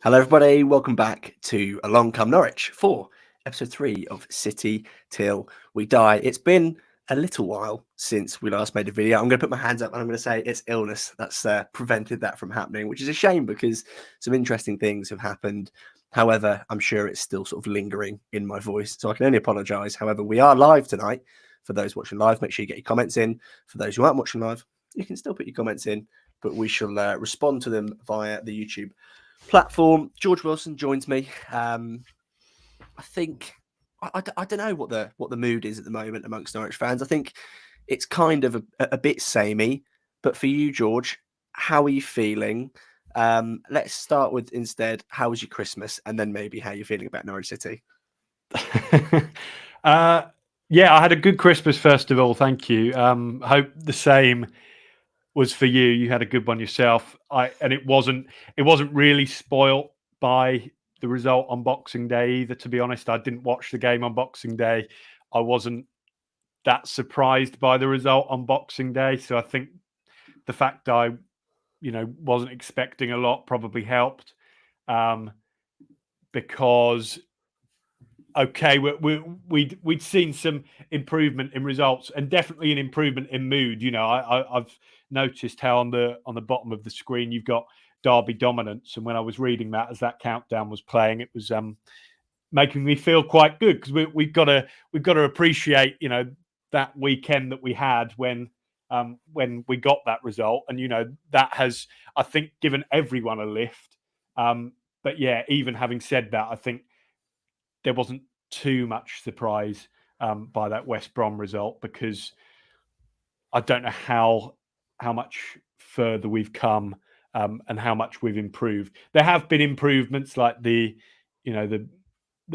Hello, everybody. Welcome back to Along Come Norwich for episode 3 of City Till We Die. It's been a little while since we last made a video. I'm going to put my hands up and I'm going to say it's illness that's prevented that from happening, which is a shame because some interesting things have happened. However, I'm sure it's still sort of lingering in my voice, so I can only apologise. However, we are live tonight. For those watching live, make sure you get your comments in. For those who aren't watching live, you can still put your comments in, but we shall respond to them via the YouTube platform. George Wilson joins me. I think I don't know what the mood is at the moment amongst Norwich fans. I think it's kind of a bit samey. But for you, George, how are you feeling? Let's start with instead, how was your Christmas, and then maybe how you're feeling about Norwich City. Yeah, I had a good Christmas first of all. Thank you. Hope the same was for you. You had a good one yourself. And it wasn't really spoilt by the result on Boxing Day either, to be honest. I didn't watch the game on Boxing Day. I wasn't that surprised by the result on Boxing Day. So I think the fact I, wasn't expecting a lot probably helped. Because okay, we'd seen some improvement in results and definitely an improvement in mood. I've noticed how on the bottom of the screen you've got Derby dominance, and when I was reading that as that countdown was playing, it was making me feel quite good because we've got to appreciate that weekend that we had when we got that result, and that has, I think, given everyone a lift. But yeah, even having said that, I think there wasn't too much surprise by that West Brom result, because I don't know how much further we've come and how much we've improved. There have been improvements, like the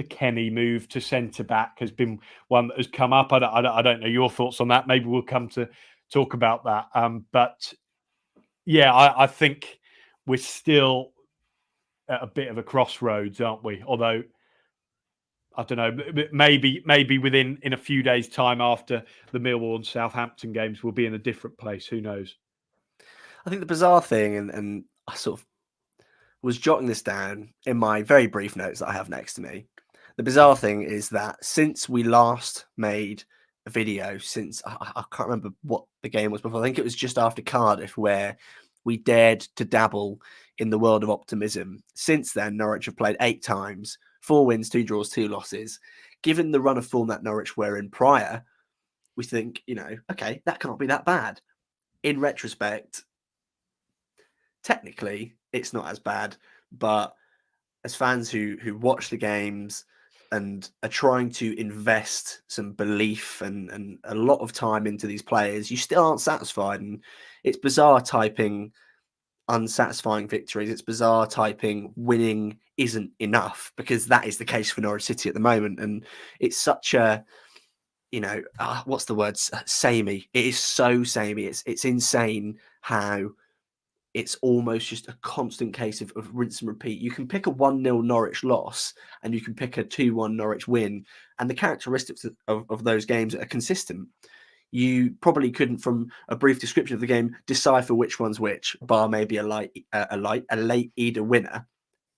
Kenny move to centre back has been one that has come up. I don't know your thoughts on that. Maybe we'll come to talk about that. But yeah, I think we're still at a bit of a crossroads, aren't we? Although, I don't know, maybe in a few days' time after the Millwall and Southampton games, we'll be in a different place. Who knows? I think the bizarre thing, and I sort of was jotting this down in my very brief notes that I have next to me. The bizarre thing is that since we last made a video, since I can't remember what the game was before, I think it was just after Cardiff, where we dared to dabble in the world of optimism. Since then, Norwich have played 8 times, 4 wins, 2 draws, 2 losses. Given the run of form that Norwich were in prior, we think, okay, that can't be that bad. In retrospect, technically, it's not as bad, but as fans who watch the games and are trying to invest some belief and a lot of time into these players, you still aren't satisfied. And it's bizarre typing unsatisfying victories. It's bizarre typing winning isn't enough, because that is the case for Norwich City at the moment. And it's such a, what's the word? Samey. It is so samey. It's insane how it's almost just a constant case of rinse and repeat. You can pick a 1-0 Norwich loss and you can pick a 2-1 Norwich win, and the characteristics of those games are consistent. You probably couldn't, from a brief description of the game, decipher which one's which, bar maybe a late Idah winner,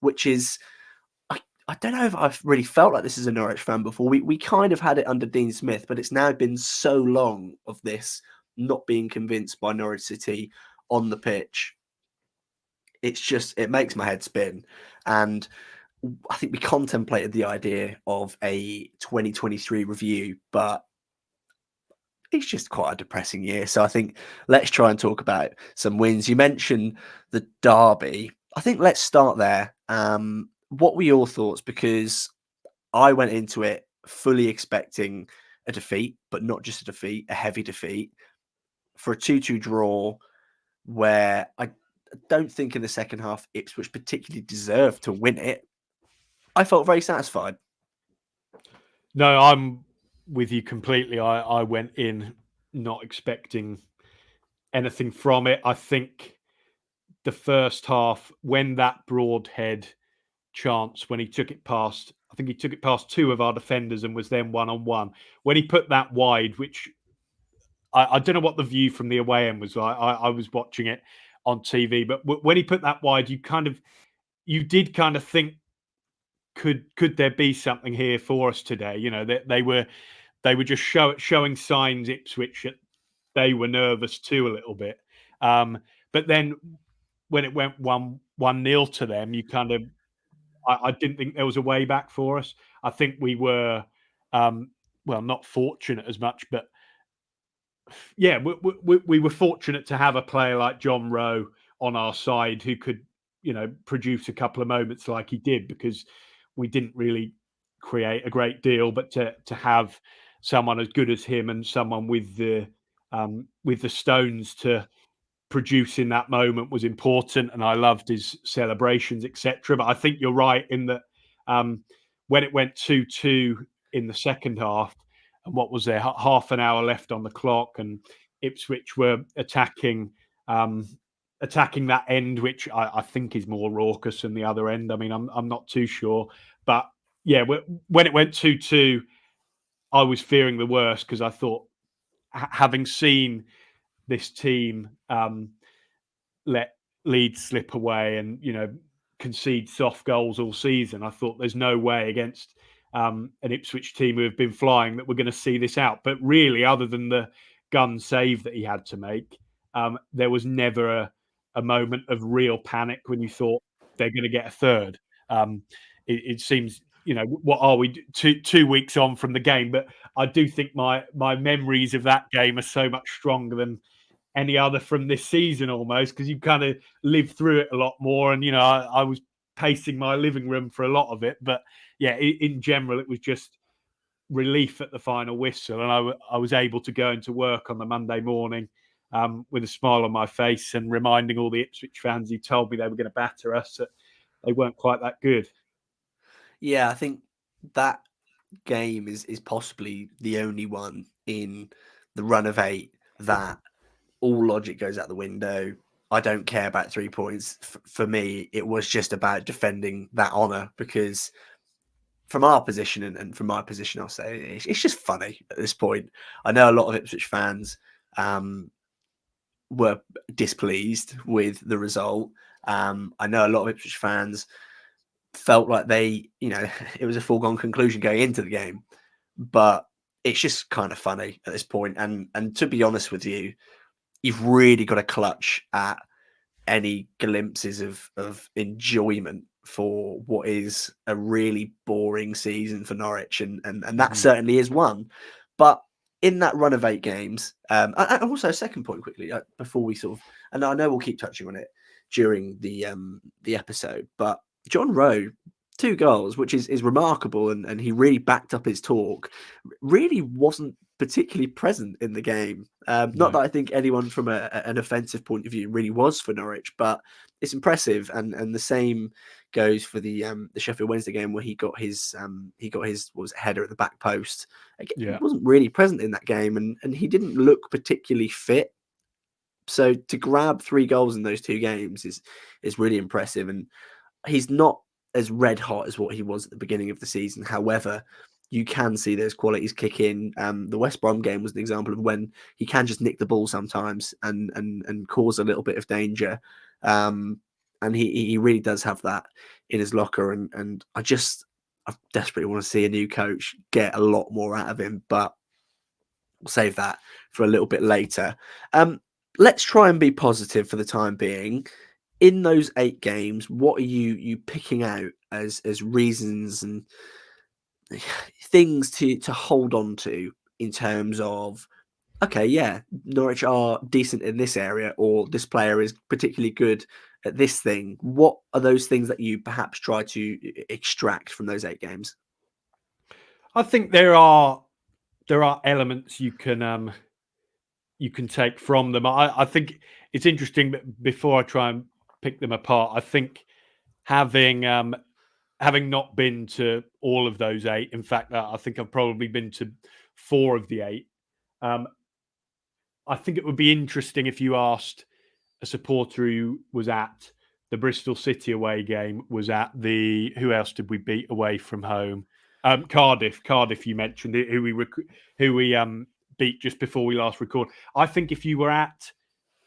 which is, I don't know if I've really felt like this as a Norwich fan before. We kind of had it under Dean Smith, but it's now been so long of this not being convinced by Norwich City on the pitch. It makes my head spin. And I think we contemplated the idea of a 2023 review, but it's just quite a depressing year. So I think let's try and talk about some wins. You mentioned the derby. I think let's start there. What were your thoughts? Because I went into it fully expecting a defeat, but not just a defeat, a heavy defeat, for a 2-2 draw, where I don't think in the second half Ipswich particularly deserved to win it. I felt very satisfied. No, I'm with you completely. I went in not expecting anything from it. I think the first half when that Broadhead chance, when he took it past, I think he took it past two of our defenders and was then 1-on-1. When he put that wide, which I don't know what the view from the away end was like. I was watching it on TV, but when he put that wide, you did kind of think, could there be something here for us today? You know, they were just showing signs, Ipswich, that they were nervous too a little bit. But then when it went 1-0 to them, you kind of, I didn't think there was a way back for us. I think we were, not fortunate as much, but yeah, we were fortunate to have a player like John Rowe on our side who could, produce a couple of moments like he did, because we didn't really create a great deal. But to have someone as good as him and someone with the stones to produce in that moment was important, and I loved his celebrations, etc. But I think you're right in that when it went 2-2 in the second half, and what was there, half an hour left on the clock, and Ipswich were attacking that end, which I think is more raucous than the other end. I mean, I'm not too sure, but yeah, when it went 2-2, I was fearing the worst, because I thought, having seen this team let Leeds slip away and concede soft goals all season, I thought there's no way against an Ipswich team who have been flying that we're going to see this out. But really, other than the gun save that he had to make, there was never a moment of real panic when you thought they're going to get a third. It seems, what are we, 2 weeks on from the game? But I do think my memories of that game are so much stronger than any other from this season, almost, because you kind of lived through it a lot more. And I was pacing my living room for a lot of it. But yeah, in general, it was just relief at the final whistle, and I was able to go into work on the Monday morning with a smile on my face, and reminding all the Ipswich fans who told me they were going to batter us that they weren't quite that good. Yeah, I think that game is possibly the only one in the run of 8 that all logic goes out the window. I don't care about 3 points. For me, it was just about defending that honour, because from our position and from my position, I'll say it's just funny at this point. I know a lot of Ipswich fans were displeased with the result. I know a lot of Ipswich fans felt like it was a foregone conclusion going into the game, but it's just kind of funny at this point. And to be honest with you, you've really got to clutch at any glimpses of enjoyment for what is a really boring season for Norwich, and that certainly is one. But in that run of 8 games, and also a second point quickly before we sort of, and I know we'll keep touching on it during the episode, but John Rowe, 2 goals, which is remarkable, and he really backed up his talk, really wasn't particularly present in the game. Not that I think anyone from an offensive point of view really was for Norwich, but it's impressive. And the same goes for the Sheffield Wednesday game, where he got his header at the back post. Again, he wasn't really present in that game, and he didn't look particularly fit. So to grab 3 goals in those 2 games is really impressive, and he's not as red hot as what he was at the beginning of the season. However, you can see those qualities kick in. The West Brom game was an example of when he can just nick the ball sometimes and cause a little bit of danger. And he really does have that in his locker. And I desperately want to see a new coach get a lot more out of him, but we'll save that for a little bit later. Let's try and be positive for the time being. In those 8 games, what are you picking out as reasons and things to hold on to in terms of, okay, yeah, Norwich are decent in this area, or this player is particularly good at this thing? What are those things that you perhaps try to extract from those 8 games? I think there are elements you can take from them. I think it's interesting, but before I try and pick them apart, I think having not been to all of those 8, in fact, I think I've probably been to 4 of the 8. I think it would be interesting if you asked a supporter who was at the Bristol City away game, was at the, who else did we beat away from home? Cardiff. You mentioned it, who we beat just before we last recorded. I think if you were at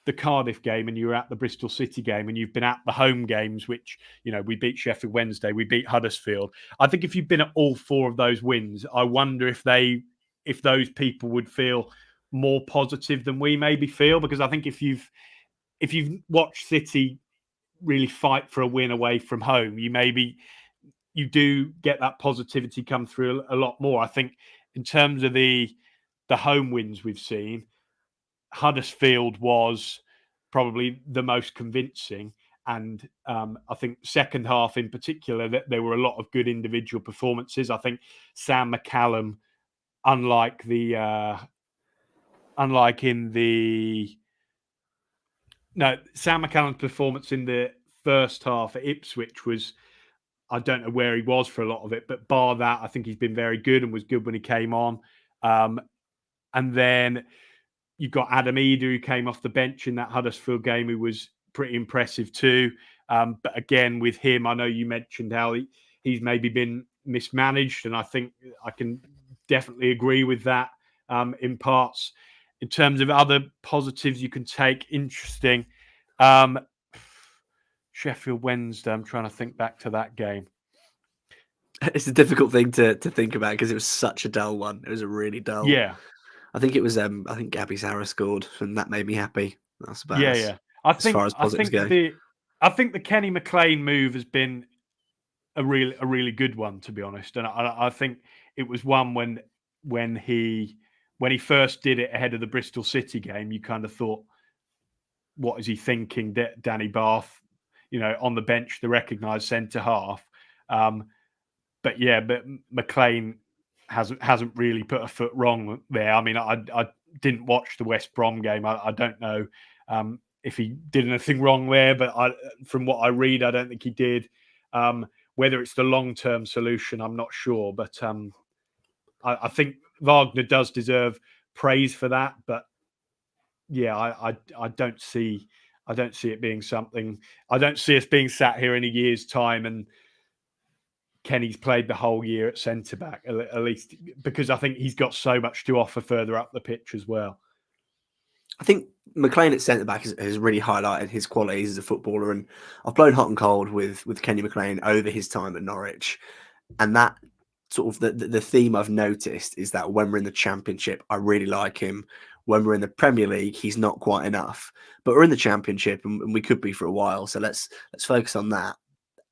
the Cardiff game and you were at the Bristol City game and you've been at the home games, which, we beat Sheffield Wednesday, we beat Huddersfield. I think if you've been at all 4 of those wins, I wonder if those people would feel more positive than we maybe feel, because I think if you've watched City really fight for a win away from home, you do get that positivity come through a lot more. I think in terms of the home wins we've seen, Huddersfield was probably the most convincing. And I think second half in particular, that there were a lot of good individual performances. I think Sam McCallum, unlike Sam McCallum's performance in the first half at Ipswich was, I don't know where he was for a lot of it, but bar that, I think he's been very good and was good when he came on. And then you've got Adam Idah, who came off the bench in that Huddersfield game, who was pretty impressive too. But again, with him, I know you mentioned how he's maybe been mismanaged, and I think I can definitely agree with that in parts. In terms of other positives you can take, interesting. Sheffield Wednesday, I'm trying to think back to that game. It's a difficult thing to think about because it was such a dull one. It was a really dull. Yeah. I think it was. I think Gabby Zara scored, and that made me happy. That's about Yeah. as far as positives go. I think the Kenny McLean move has been a really good one, to be honest, and I think it was one when he first did it ahead of the Bristol City game, you kind of thought, what is he thinking? Danny Bath, on the bench, the recognised centre half. But McLean hasn't really put a foot wrong there. I mean, I didn't watch the West Brom game. I don't know if he did anything wrong there, but from what I read, I don't think he did. Whether it's the long-term solution, I'm not sure. But I think Wagner does deserve praise for that. But yeah, I don't see it being something. I don't see us being sat here in a year's time and Kenny's played the whole year at centre back, at least, because I think he's got so much to offer further up the pitch as well. I think McLean at centre back has really highlighted his qualities as a footballer, and I've blown hot and cold with Kenny McLean over his time at Norwich, and that sort of the theme I've noticed is that when we're in the Championship, I really like him. When we're in the Premier League, he's not quite enough, but we're in the Championship, and we could be for a while. So let's focus on that.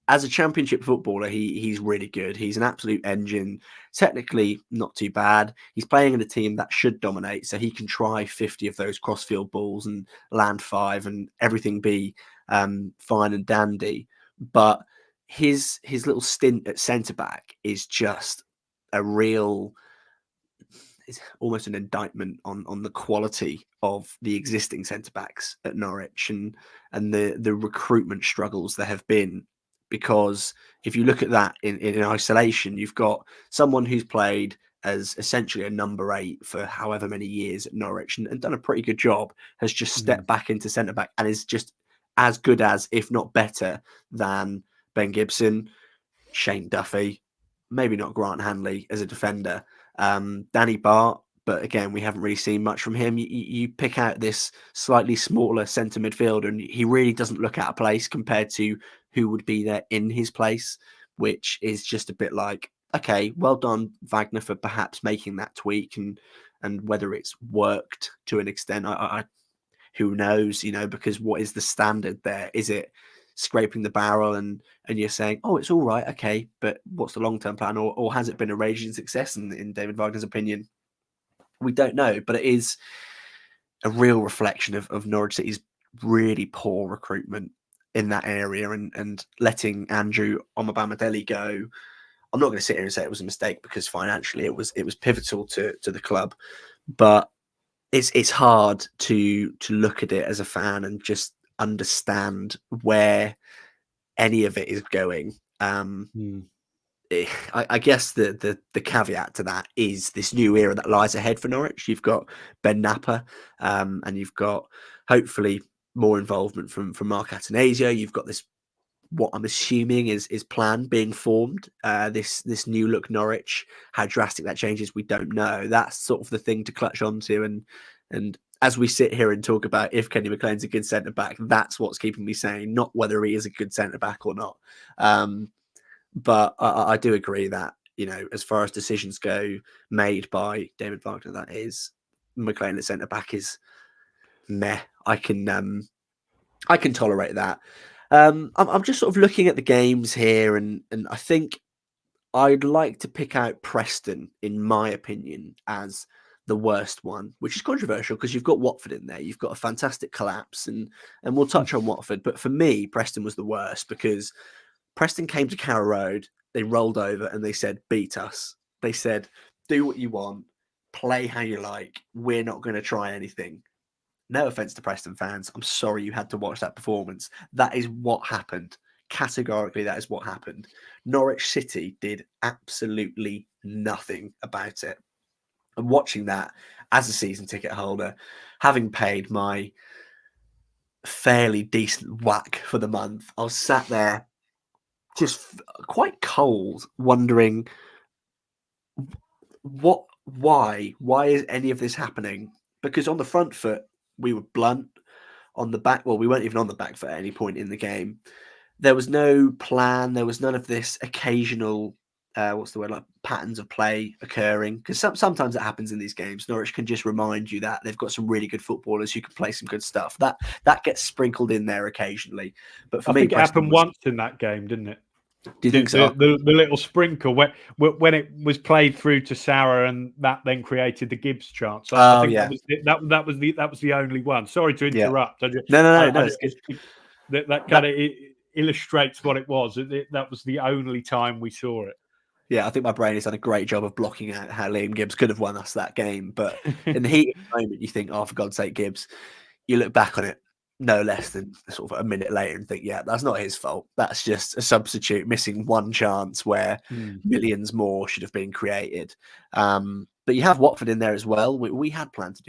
As a Championship footballer, he's really good. He's an absolute engine. Technically, not too bad. He's playing in a team that should dominate, so he can try 50 of those crossfield balls and land 5, and everything be fine and dandy. But his little stint at centre back is just it's almost an indictment on the quality of the existing centre backs at Norwich and the recruitment struggles there have been. Because if you look at that in isolation, you've got someone who's played as essentially a number 8 for however many years at Norwich and done a pretty good job, has just stepped back into centre back and is just as good as, if not better than, Ben Gibson, Shane Duffy, maybe not Grant Hanley as a defender, Danny Bart. But again, we haven't really seen much from him. You pick out this slightly smaller centre midfielder, and he really doesn't look out of place compared to who would be there in his place, which is just a bit like, okay, well done, Wagner, for perhaps making that tweak, and whether it's worked to an extent, I who knows, because what is the standard there? Is it scraping the barrel and you're saying, oh, it's all right, okay, but what's the long-term plan? Or has it been a raging success in David Wagner's opinion? We don't know, but it is a real reflection of Norwich City's really poor recruitment in that area and letting Andrew Omobamidele go. I'm not going to sit here and say it was a mistake because financially it was pivotal to the club, but it's hard to look at it as a fan and just understand where any of it is going. I guess the caveat to that is this new era that lies ahead for Norwich. You've got Ben Napper, and you've got hopefully more involvement from Mark Atanasio. You've got this, what I'm assuming is plan being formed. This new look Norwich. How drastic that changes, we don't know. That's sort of the thing to clutch onto. And as we sit here and talk about if Kenny McLean's a good centre back, that's what's keeping me sane, not whether he is a good centre back or not. But I do agree that, you know, as far as decisions go made by David Wagner, that is McLean at centre back is meh. I can tolerate that. I'm just sort of looking at the games here, and I think I'd like to pick out Preston, in my opinion, as the worst one, which is controversial because you've got Watford in there. You've got a fantastic collapse, and we'll touch on Watford. But for me, Preston was the worst because Preston came to Carrow Road, they rolled over, and they said, beat us. They said, do what you want, play how you like. We're not going to try anything. No offense to Preston fans. I'm sorry you had to watch that performance. That is what happened. Categorically, that is what happened. Norwich City did absolutely nothing about it. And watching that as a season ticket holder, having paid my fairly decent whack for the month, I was sat there just quite cold, wondering why is any of this happening? Because on the front foot, we were blunt. On the back, well, we weren't even on the back foot at any point in the game. There was no plan. There was none of this occasional, like patterns of play occurring. Because sometimes it happens in these games. Norwich can just remind you that they've got some really good footballers who can play some good stuff. That gets sprinkled in there occasionally. But for me, I think it happened once in that game, didn't it? Do you think so? The little sprinkle when it was played through to Sarah, and that then created the Gibbs chance. I think that was the only one. Sorry to interrupt. Yeah. No. That kind of illustrates what it was. That was the only time we saw it. Yeah, I think my brain has done a great job of blocking out how Liam Gibbs could have won us that game. But in the heat of the moment, you think, oh, for God's sake, Gibbs. You look back on it no less than sort of a minute later and think, yeah, that's not his fault. That's just a substitute missing one chance where millions more should have been created. But you have Watford in there as well. We had planned to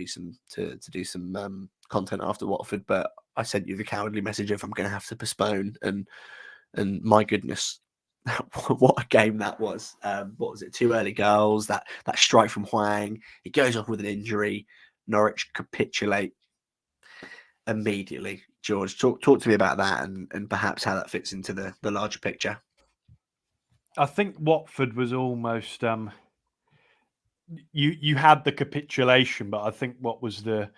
do some content after Watford, but I sent you the cowardly message of I'm going to have to postpone. And my goodness, what a game that was. What was it? 2 early goals, that strike from Hwang. He goes off with an injury. Norwich capitulate immediately. George, talk to me about that and perhaps how that fits into the larger picture. I think Watford was almost you had the capitulation, but I think what was the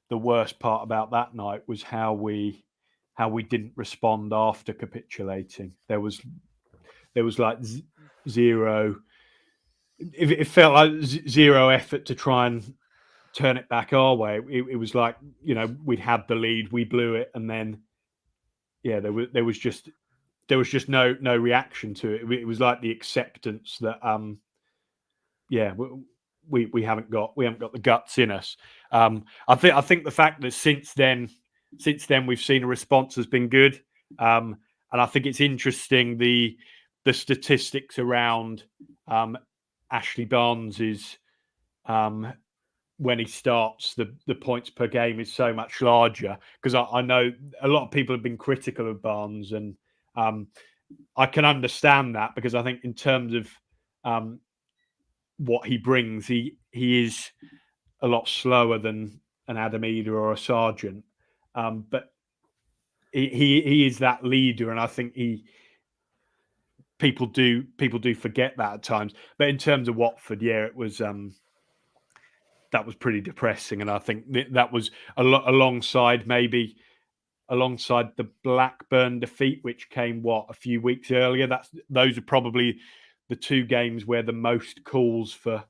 worst part about that night was how we didn't respond after capitulating. There was like zero. It felt like zero effort to try and turn it back our way. It was like, you know, we'd had the lead, we blew it, and then there was just no reaction to it. It was like the acceptance that we haven't got the guts in us. I think the fact that since then we've seen a response has been good, and I think it's interesting the statistics around Ashley Barnes's when he starts, the points per game is so much larger, because I know a lot of people have been critical of Barnes, and I can understand that, because I think in terms of what he brings, he is a lot slower than an Adam Idah or a Sargent, but he is that leader, and I think people do forget that at times. But in terms of Watford, it was that was pretty depressing, and I think that was alongside the Blackburn defeat, which came a few weeks earlier. Those are probably the 2 games where the most calls for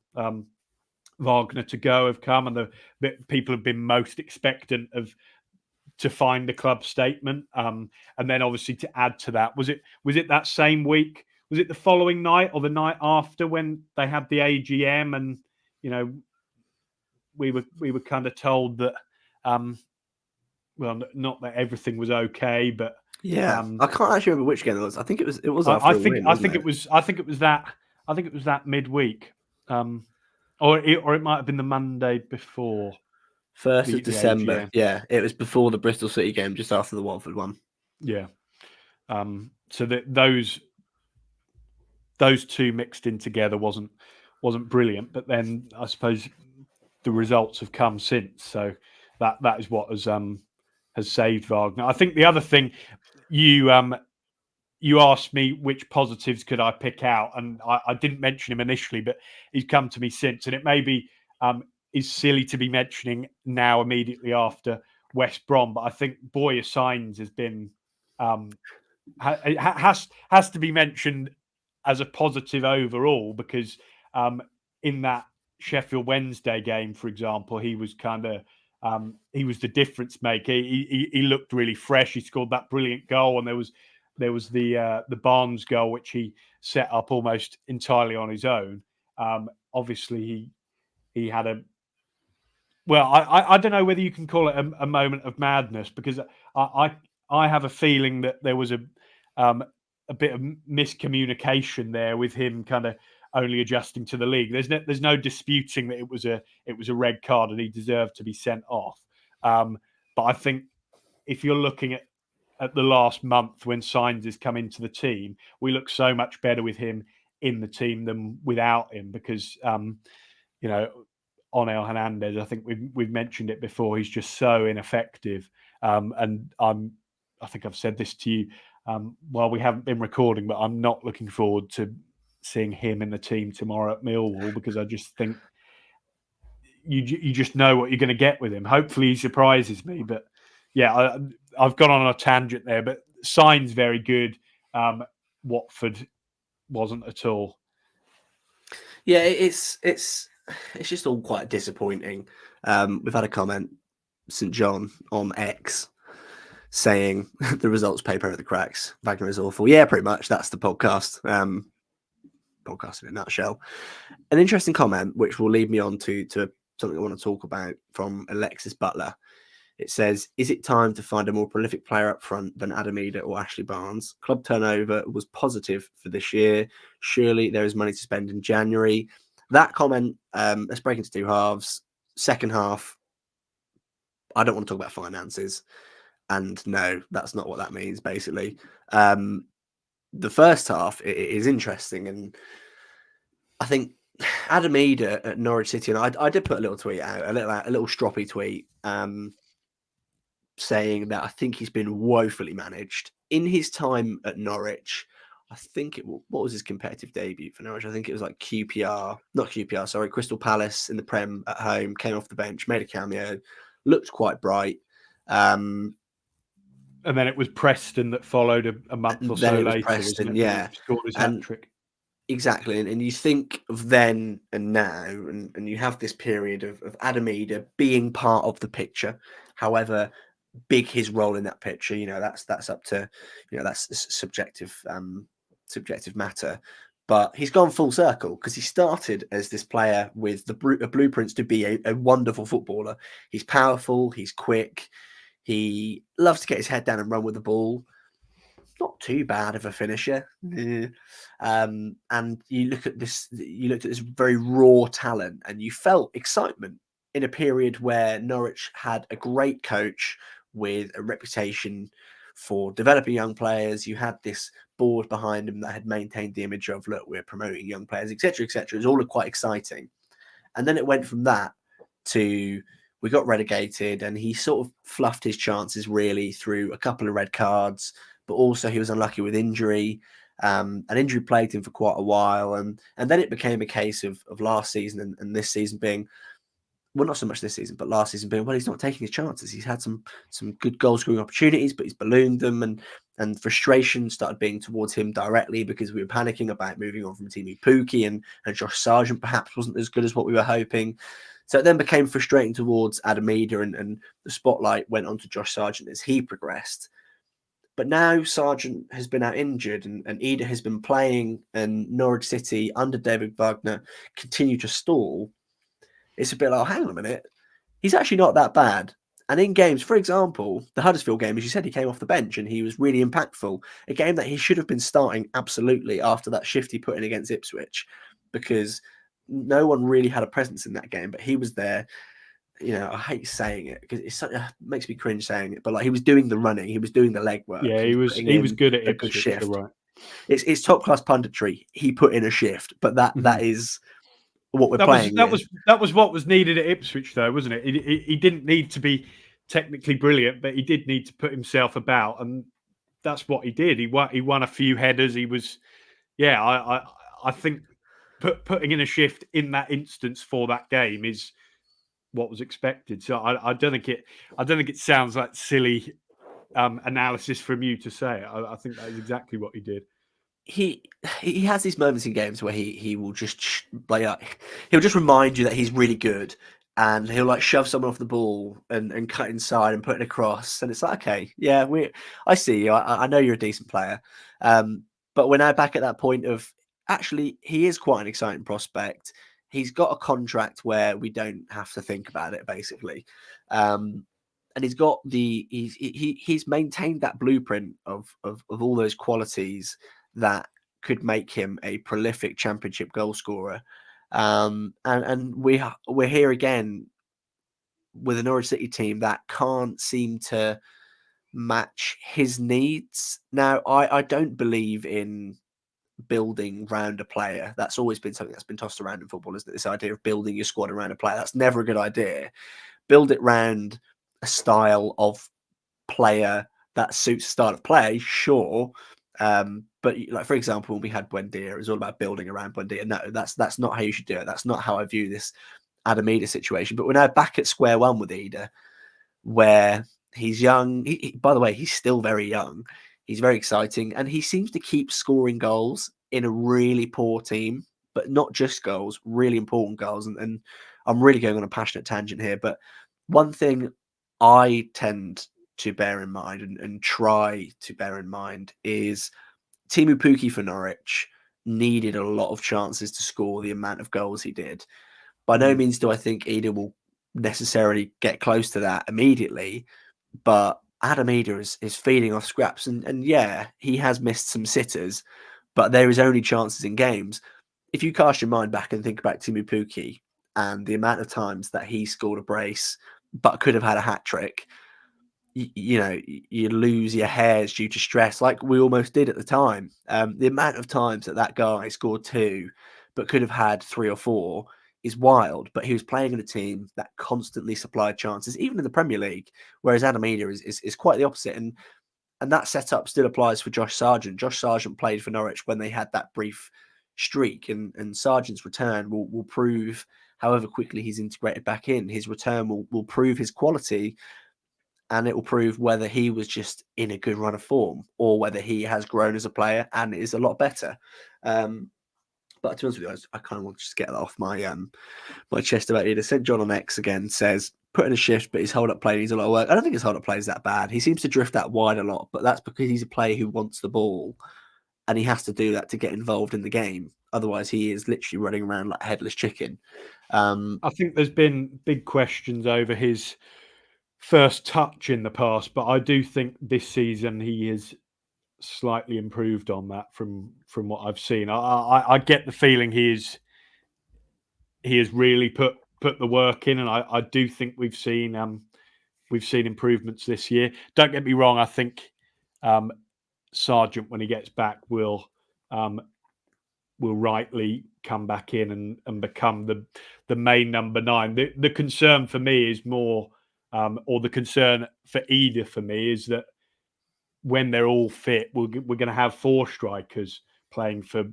Wagner to go have come, and the people have been most expectant to find a club statement. And then obviously to add to that, was it that same week? Was it the following night or the night after when they had the AGM, and you know, we were kind of told that well, not that everything was okay, but I can't actually remember which game it was. I think it was after I think it was that midweek, or it might have been the Monday before. 1st of the December. age, Yeah, it was before the Bristol City game, just after the Watford one. Yeah. So that those two mixed in together wasn't brilliant, but then I suppose the results have come since. So that is what has saved Wagner. I think the other thing you asked me which positives could I pick out, and I didn't mention him initially, but he's come to me since, and it maybe is silly to be mentioning now immediately after West Brom, but I think Boya Signs has been has to be mentioned as a positive overall, because in that Sheffield Wednesday game, for example, he was he was the difference maker. He looked really fresh. He scored that brilliant goal, and there was the Barnes goal, which he set up almost entirely on his own. Obviously, he had a I don't know whether you can call it a moment of madness, because I have a feeling that there was a bit of miscommunication there with him kind of only adjusting to the league. There's no disputing that it was a red card and he deserved to be sent off. But I think if you're looking at the last month when Signs has come into the team, we look so much better with him in the team than without him, because Onel Hernandez, I think we've mentioned it before, he's just so ineffective. And I think I've said this to you while we haven't been recording, but I'm not looking forward to seeing him in the team tomorrow at Millwall, because I just think you just know what you're going to get with him. Hopefully he surprises me, but yeah, I've gone on a tangent there, but Signs very good. Watford wasn't at all. Yeah, it's just all quite disappointing. We've had a comment, St. John on X, saying the results paper at the cracks. Wagner is awful. Yeah, pretty much. That's the podcast. Podcast in a nutshell. An interesting comment, which will lead me on to something I want to talk about, from Alexis Butler. It says, is it time to find a more prolific player up front than Adam Idah or Ashley Barnes? Club turnover was positive for this year. Surely there is money to spend in January. That comment, let's break into two halves. Second half, I don't want to talk about finances. And no, that's not what that means, basically. The first half it is interesting. And I think Adam Idah at Norwich City, and I did put a little tweet out, a little stroppy tweet, saying that I think he's been woefully managed in his time at Norwich. I think what was his competitive debut for Norwich? I think it was like Crystal Palace in the Prem at home, came off the bench, made a cameo, looked quite bright. And then it was Preston that followed a month or so later, Preston, wasn't it? Yeah. He scored his hat-trick. Exactly. And you think of then and now, and you have this period of Adam Idah being part of the picture, however big his role in that picture, that's up to, that's subjective matter. But he's gone full circle, because he started as this player with the blueprints to be a wonderful footballer. He's powerful, he's quick, he loves to get his head down and run with the ball. Not too bad of a finisher. And you looked at this very raw talent, and you felt excitement in a period where Norwich had a great coach with a reputation for developing young players. You had this board behind him that had maintained the image of, look, we're promoting young players, etc., etc. It was all quite exciting. And then it went from that to, we got relegated, and he sort of fluffed his chances really through a couple of red cards, but also he was unlucky with injury. An injury plagued him for quite a while, and then it became a case of last season and this season being, well, not so much this season, but last season being, well, he's not taking his chances. He's had some good goal scoring opportunities, but he's ballooned them, and frustration started being towards him directly, because we were panicking about moving on from Timu Pukki, and Josh Sargent perhaps wasn't as good as what we were hoping. So it then became frustrating towards Adam Idah, and the spotlight went on to Josh Sargent as he progressed. But now Sargent has been out injured, and Idah has been playing, and Norwich City under David Wagner continue to stall. It's a bit like, hang on a minute, he's actually not that bad. And in games, for example, the Huddersfield game, as you said, he came off the bench and he was really impactful. A game that he should have been starting absolutely after that shift he put in against Ipswich, because no one really had a presence in that game, but he was there. I hate saying it because it makes me cringe saying it, but like he was doing the running, he was doing the legwork. Yeah, he was good at a good Ipswich. shift. You're right. It's top class punditry. He put in a shift, but that is what we're playing. That was what was needed at Ipswich, though, wasn't it? He didn't need to be technically brilliant, but he did need to put himself about, and that's what he did. He won a few headers. He was, I think putting in a shift in that instance for that game is what was expected. So I don't think it sounds like silly analysis from you to say. I think that is exactly what he did. He has these moments in games where he will just he'll just remind you that he's really good, and he'll like shove someone off the ball and cut inside and put it across, and it's like, okay, yeah, I see you, I know you're a decent player, but we're now back at that point of actually he is quite an exciting prospect. He's got a contract where we don't have to think about it basically, and he's got he's maintained that blueprint of all those qualities that could make him a prolific championship goal scorer. And we're here again with a Norwich City team that can't seem to match his needs. Now, I don't believe in building round a player. That's always been something that's been tossed around in football, isn't it? This idea of building your squad around a player. That's never a good idea. Build it round a style of player that suits style of play, sure. But like for example, when we had Buendia, it was all about building around Buendia. No, that's not how you should do it. That's not how I view this Adam Idah situation. But we're now back at square one with Idah, where he's young. By the way, he's still very young. He's very exciting, and he seems to keep scoring goals in a really poor team, but not just goals, really important goals. And I'm really going on a passionate tangent here, but one thing I tend to bear in mind and try to bear in mind is Teemu Pukki for Norwich needed a lot of chances to score the amount of goals he did. By no means do I think Idah will necessarily get close to that immediately, but Adam Idah is feeding off scraps, and yeah, he has missed some sitters, but there is only chances in games. If you cast your mind back and think about Teemu Pukki and the amount of times that he scored a brace but could have had a hat trick, you lose your hairs due to stress, like we almost did at the time. The amount of times that guy scored 2 but could have had 3 or 4 is wild. But he was playing in a team that constantly supplied chances, even in the Premier League, whereas Adam Idah is quite the opposite. And that setup still applies for Josh Sargent. Josh Sargent played for Norwich when they had that brief streak, and Sargent's return will prove, however quickly he's integrated back in, his return will prove his quality, and it will prove whether he was just in a good run of form or whether he has grown as a player and is a lot better. But to be honest with you, I kind of want to just get that off my my chest about it. St. John on X again says, put in a shift, but his hold-up play needs a lot of work. I don't think his hold-up play is that bad. He seems to drift that wide a lot, but that's because he's a player who wants the ball, and he has to do that to get involved in the game. Otherwise, he is literally running around like a headless chicken. I think there's been big questions over his first touch in the past, but I do think this season he has slightly improved on that from what I've seen. I get the feeling he has really put the work in, and I do think we've seen improvements this year. Don't get me wrong, I think Sargent, when he gets back, will rightly come back in and become the main number 9. The concern for me is more, or the concern for Idah for me is that when they're all fit, we're going to have 4 strikers playing for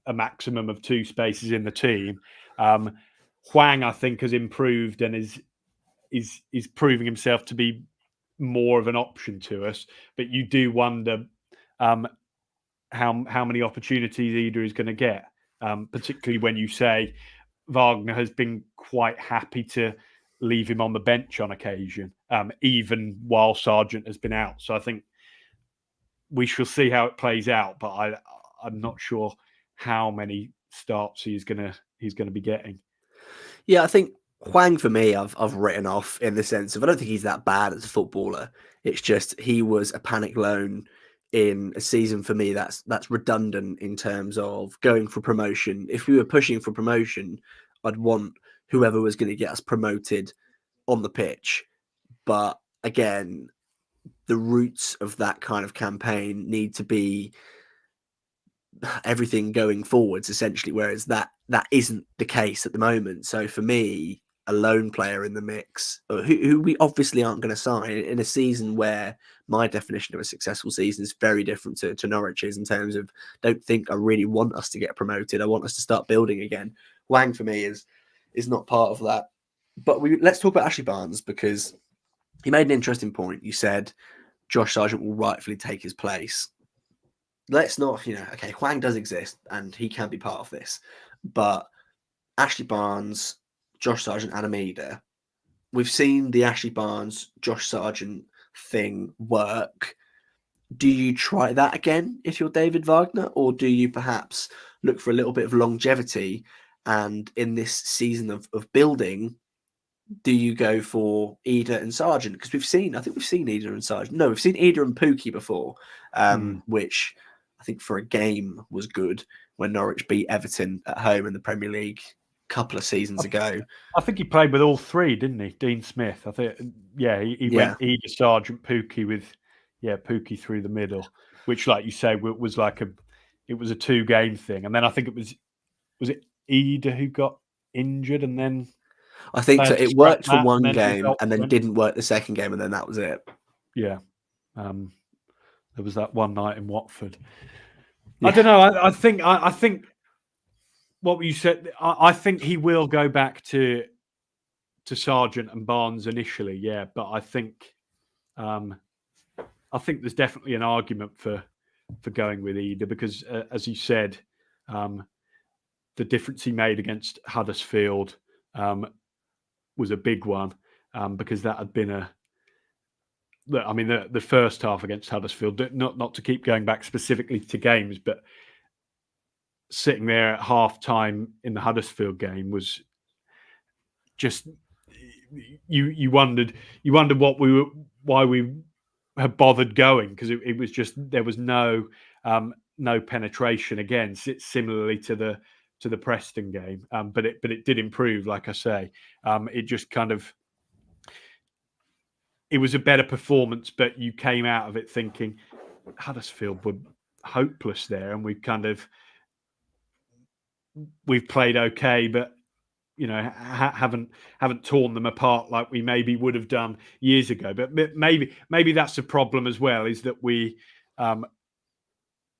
a maximum of 2 spaces in the team. Hwang, I think, has improved and is proving himself to be more of an option to us. But you do wonder how many opportunities Idah is going to get, particularly when you say Wagner has been quite happy to leave him on the bench on occasion, even while Sargent has been out. So I think we shall see how it plays out, but I'm not sure how many starts he's gonna be getting. Yeah, I think Hwang for me, I've written off in the sense of I don't think he's that bad as a footballer. It's just he was a panic loan in a season for me that's redundant in terms of going for promotion. If we were pushing for promotion, I'd want whoever was going to get us promoted on the pitch. But again, the roots of that kind of campaign need to be everything going forwards, essentially, whereas that isn't the case at the moment. So for me, a lone player in the mix, who we obviously aren't going to sign in a season where my definition of a successful season is very different to Norwich's in terms of don't think I really want us to get promoted. I want us to start building again. Wang for me is not part of that. But let's talk about Ashley Barnes, because he made an interesting point. You said Josh Sargent will rightfully take his place. Let's not, okay, Hwang does exist and he can be part of this, but Ashley Barnes, Josh Sargent, Adam Idah, we've seen the Ashley Barnes, Josh Sargent thing work. Do you try that again if you're David Wagner, or do you perhaps look for a little bit of longevity, and in this season of building, do you go for Idah and Sargent? Because we've seen Idah and Sargent. No, we've seen Idah and Pookie before, which I think for a game was good when Norwich beat Everton at home in the Premier League a couple of seasons ago. I think he played with all three, didn't he? Dean Smith. I think, he went Idah, Sargent, Pookie with, Pookie through the middle, which, like you say, was like it was a 2-game thing. And then I think was it Idah who got injured, and then I think so. It worked for one game and then didn't work the second game, and then that was it. Yeah. There was that one night in Watford. Yeah. I don't know. I think what you said, I think he will go back to Sargent and Barnes initially, yeah. But I think there's definitely an argument for going with Idah, because as you said, the difference he made against Huddersfield was a big one, because that had been the first half against Huddersfield, not to keep going back specifically to games, but sitting there at half time in the Huddersfield game was just, you wondered why we had bothered going, because it was just, there was no penetration again, similarly to the Preston game, but it did improve, like I say. It just kind of, it was a better performance, but you came out of it thinking Huddersfield were hopeless there, and we've played okay, but haven't torn them apart like we maybe would have done years ago. But maybe that's a problem as well, is that we I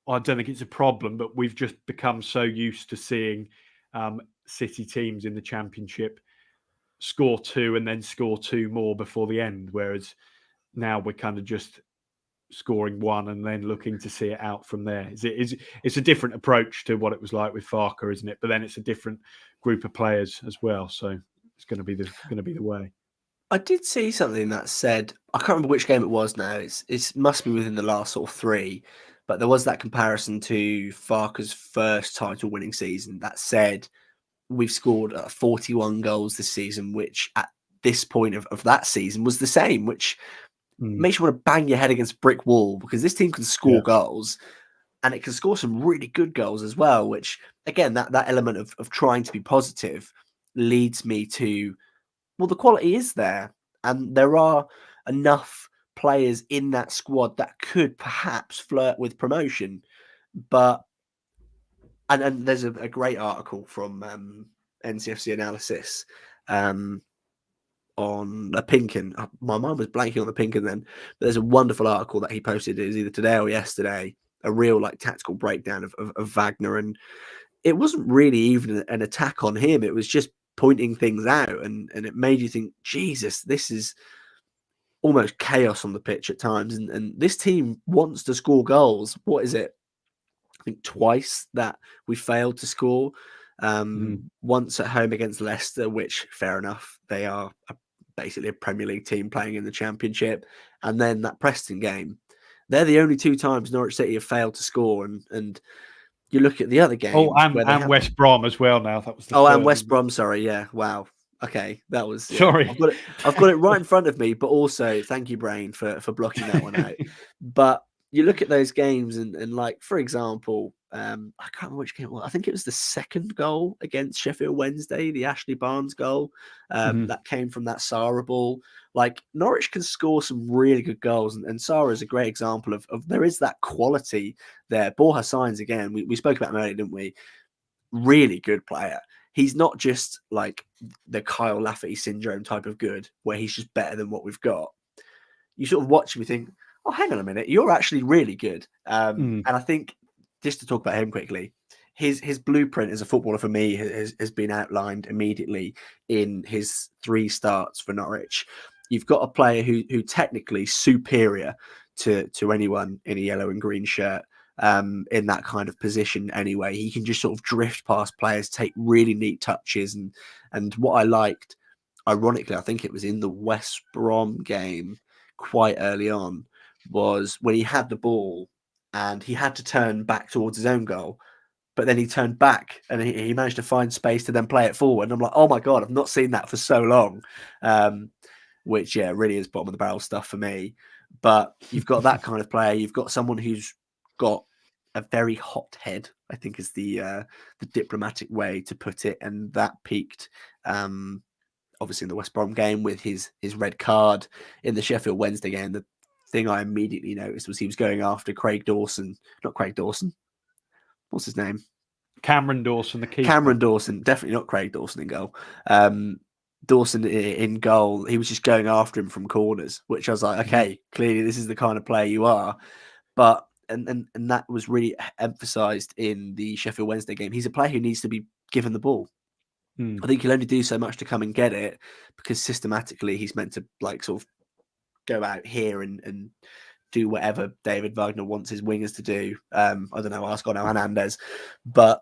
don't think it's a problem, but we've just become so used to seeing City teams in the Championship score 2 and then score 2 more before the end, whereas now we're kind of just scoring 1 and then looking to see it out from there. It's a different approach to what it was like with Farke, isn't it? But then it's a different group of players as well, so it's going to be the way. I did see something that said, I can't remember which game it was now. It must be within the last sort of 3, but there was that comparison to Farke's first title-winning season that said we've scored 41 goals this season, which at this point of that season was the same, which makes you want to bang your head against a brick wall, because this team can score goals, and it can score some really good goals as well, which, again, that element of trying to be positive leads me to, well, the quality is there, and there are enough players in that squad that could perhaps flirt with promotion. But and there's a great article from NCFC Analysis on a Pinkin. My mind was blanking on the Pinkin then, but there's a wonderful article that he posted. It was either today or yesterday, a real tactical breakdown of Wagner, and it wasn't really even an attack on him. It was just pointing things out, and it made you think, Jesus, this is almost chaos on the pitch at times, and this team wants to score goals. What is it? I think twice that we failed to score. Once at home against Leicester, which, fair enough, they are basically a Premier League team playing in the Championship, and then that Preston game. They're the only 2 times Norwich City have failed to score, and you look at the other games. Oh, and West Brom as well now. That was the third. And West Brom, sorry, yeah. Wow. Okay, that was... Sorry. I've got it right in front of me, but also, thank you, Brain, for blocking that one out. But you look at those games and like, for example, I can't remember which game it was. I think it was the second goal against Sheffield Wednesday, the Ashley Barnes goal. That came from that Sarah ball. Like, Norwich can score some really good goals, and Sarah is a great example of there is that quality there. Borja Signs, again, we spoke about him earlier, didn't we? Really good player. He's not just like the Kyle Lafferty syndrome type of good, where he's just better than what we've got. You sort of watch him, you think, oh, hang on a minute, you're actually really good. And I think, just to talk about him quickly, his blueprint as a footballer for me has been outlined immediately in his 3 starts for Norwich. You've got a player who technically superior to anyone in a yellow and green shirt. In that kind of position anyway. He can just sort of drift past players, take really neat touches. And what I liked, ironically, I think it was in the West Brom game quite early on, was when he had the ball and he had to turn back towards his own goal. But then he turned back and he managed to find space to then play it forward. And I'm like, oh my God, I've not seen that for so long. Which, yeah, really is bottom of the barrel stuff for me. But you've got that kind of player. You've got someone who's got a very hot head, I think is the diplomatic way to put it. And that peaked, obviously, in the West Brom game with his red card. In the Sheffield Wednesday game, the thing I immediately noticed was he was going after Craig Dawson. Not Craig Dawson. What's his name? Cameron Dawson, the keeper. Cameron Dawson. Definitely not Craig Dawson in goal. Dawson in goal, he was just going after him from corners, which I was like, okay, clearly this is the kind of player you are. But and that was really emphasised in the Sheffield Wednesday game. He's a player who needs to be given the ball. I think he'll only do so much to come and get it, because systematically he's meant to like sort of go out here and do whatever David Wagner wants his wingers to do. I don't know, ask Ono Hernandez, but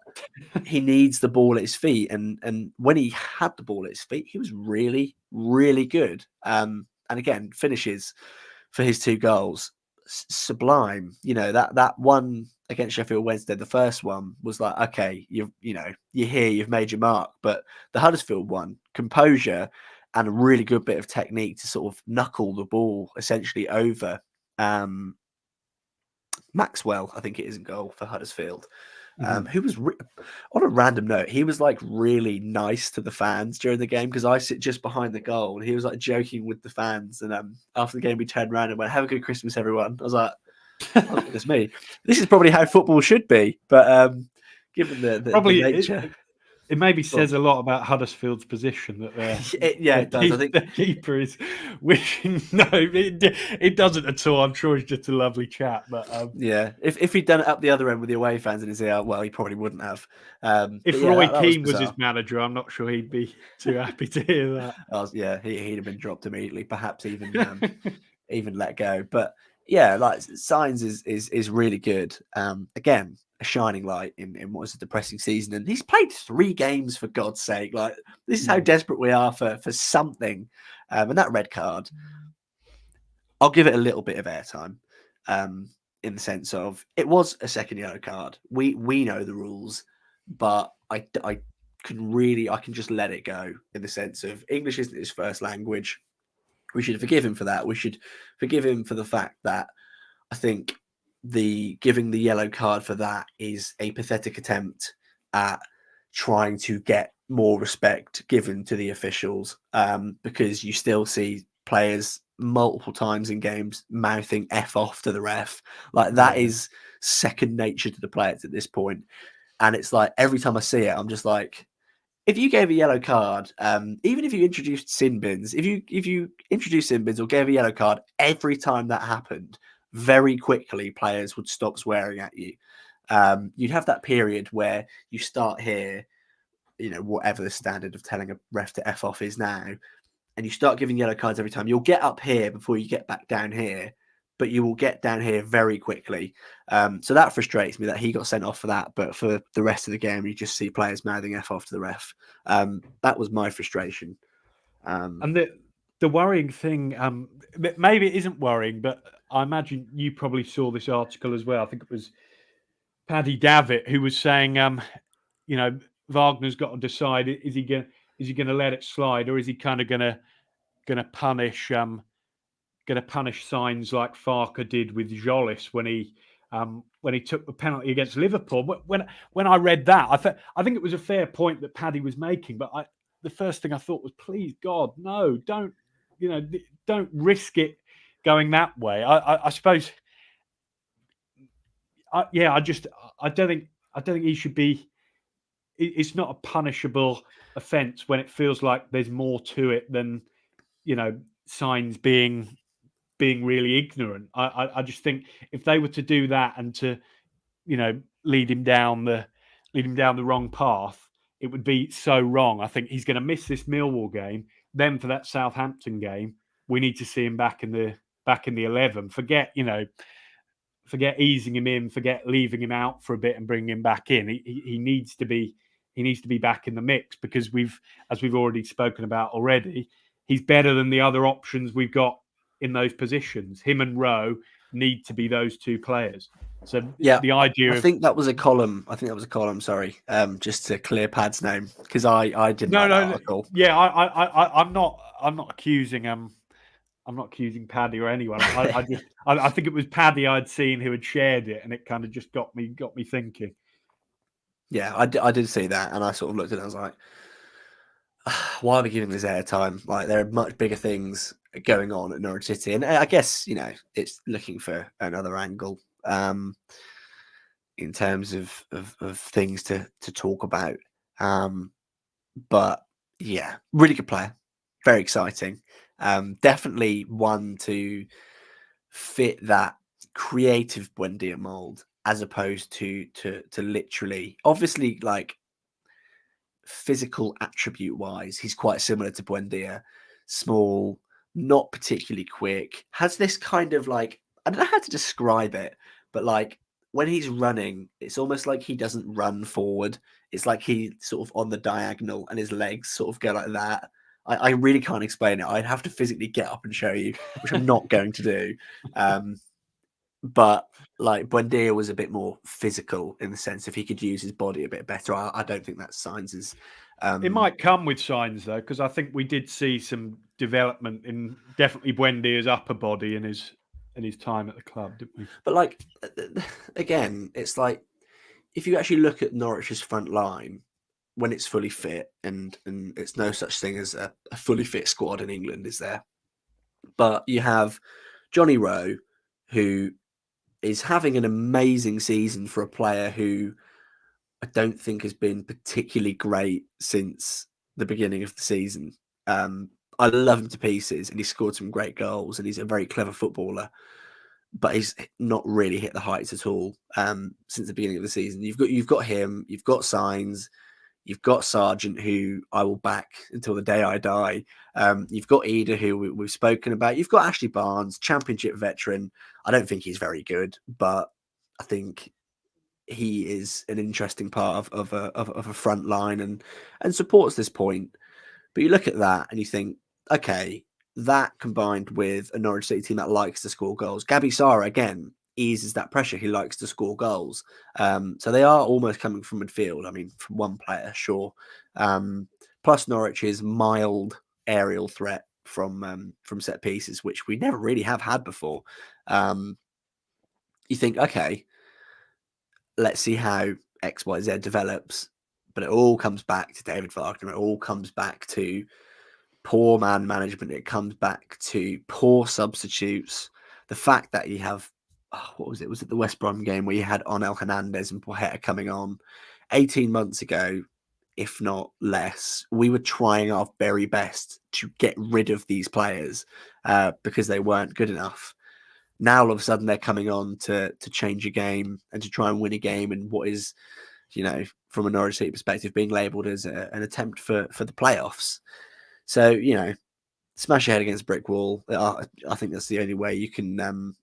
he needs the ball at his feet. And when he had the ball at his feet, he was really, really good. And again, finishes for his 2 goals, sublime. You know, that one against Sheffield Wednesday, the first one was like, okay, you're here, you've made your mark. But the Huddersfield one, composure and a really good bit of technique to sort of knuckle the ball essentially over Maxwell, I think it is in goal for Huddersfield, who was on a random note, he was like really nice to the fans during the game, because I sit just behind the goal and he was like joking with the fans. And after the game, we turned around and went, "Have a good Christmas, everyone." I was like, "Oh, goodness me, this is probably how football should be." But given the nature. It maybe says a lot about Huddersfield's position that it does. I think the keeper is wishing. No, it doesn't at all. I'm sure he's just a lovely chap. But yeah, if he'd done it up the other end with the away fans in his ear, well, he probably wouldn't have. If Roy Keane was his manager, I'm not sure he'd be too happy to hear that. Yeah, he'd have been dropped immediately, perhaps even even let go. But yeah, like Signs is really good. Again, a shining light in what was a depressing season, and he's played 3 games, for God's sake. Like, this is how desperate we are for something. And that red card, I'll give it a little bit of airtime, in the sense of it was a second yellow card. We know the rules, but I can just let it go, in the sense of English isn't his first language. We should forgive him for that. We should forgive him for the fact that I think giving the yellow card for that is a pathetic attempt at trying to get more respect given to the officials, because you still see players multiple times in games mouthing F off to the ref. Like, that is second nature to the players at this point. And it's like, every time I see it, I'm just like, if you gave a yellow card, even if you introduced sin bins, if you introduced sin bins or gave a yellow card every time that happened, very quickly players would stop swearing at you. You'd have that period where you start here, whatever the standard of telling a ref to F off is now, and you start giving yellow cards every time. You'll get up here before you get back down here, but you will get down here very quickly. So that frustrates me that he got sent off for that, but for the rest of the game, you just see players mouthing F off to the ref. That was my frustration. And the worrying thing, maybe it isn't worrying, but I imagine you probably saw this article as well. I think it was Paddy Davitt who was saying, Wagner's got to decide: is he going to let it slide, or is he kind of going to punish Signs like Farker did with Jolis when he when he took the penalty against Liverpool. When I read that, I think it was a fair point that Paddy was making. But the first thing I thought was, please God, no, don't risk it going that way. I suppose. I don't think he should be. It's not a punishable offence when it feels like there's more to it than signs being really ignorant. I just think if they were to do that and to lead him down the wrong path, it would be so wrong. I think he's going to miss this Millwall game. Then for that Southampton game, we need to see him back in the 11. Forget easing him in, forget leaving him out for a bit and bringing him back in. He needs to be back in the mix, because as we've already spoken about already, he's better than the other options we've got in those positions. Him and Rowe need to be those two players. So yeah, the idea I think that was a column. Sorry, just to clear Pad's name, because I didn't like that article. Yeah, I'm not accusing I'm not accusing Paddy or anyone. I think it was Paddy I'd seen who had shared it, and it kind of just got me thinking. Yeah, I did see that, and I sort of looked at it and I was like, why are we giving this airtime? Like, there are much bigger things going on at Norwich City, and I guess it's looking for another angle in terms of things to talk about. But yeah, really good player, very exciting. Definitely one to fit that creative Buendia mold, as opposed to literally, obviously, like, physical attribute wise, he's quite similar to Buendia. Small, not particularly quick, has this kind of, like, I don't know how to describe it, but like when he's running, it's almost like he doesn't run forward. It's like he's sort of on the diagonal and his legs sort of go like that. I really can't explain it. I'd have to physically get up and show you, which I'm not going to do. But like Buendia was a bit more physical in the sense if he could use his body a bit better. I don't think that signs is. It might come with signs though, because I think we did see some development in definitely Buendia's upper body in his time at the club, didn't we? But like again, it's like if you actually look at Norwich's front line when it's fully fit, and it's no such thing as a fully fit squad in England, is there? But you have Johnny Rowe, who is having an amazing season for a player who I don't think has been particularly great since the beginning of the season. I love him to pieces, and he scored some great goals, and he's a very clever footballer, but he's not really hit the heights at all since the beginning of the season. You've got him, you've got Signs, you've got Sargent, who I will back until the day I die. You've got Idah, who we've spoken about. You've got Ashley Barnes, Championship veteran. I don't think he's very good, but I think he is an interesting part of a front line and supports this point. But you look at that and you think, okay, that combined with a Norwich City team that likes to score goals. Gabi Sara, again, eases that pressure. He likes to score goals. So they are almost coming from midfield. I mean, from one player, sure. Plus Norwich's mild aerial threat from set pieces, which we never really have had before. You think, okay, let's see how XYZ develops. But it all comes back to David Wagner. It all comes back to poor man management. It comes back to poor substitutes. The fact that you have, what was it? Was it the West Brom game where you had Onel Hernandez and Poeta coming on 18 months ago, if not less? We were trying our very best to get rid of these players because they weren't good enough. Now all of a sudden they're coming on to change a game and to try and win a game, and what is, from a Norwich City perspective, being labelled as an attempt for the playoffs. So, smash your head against a brick wall. I think that's the only way you can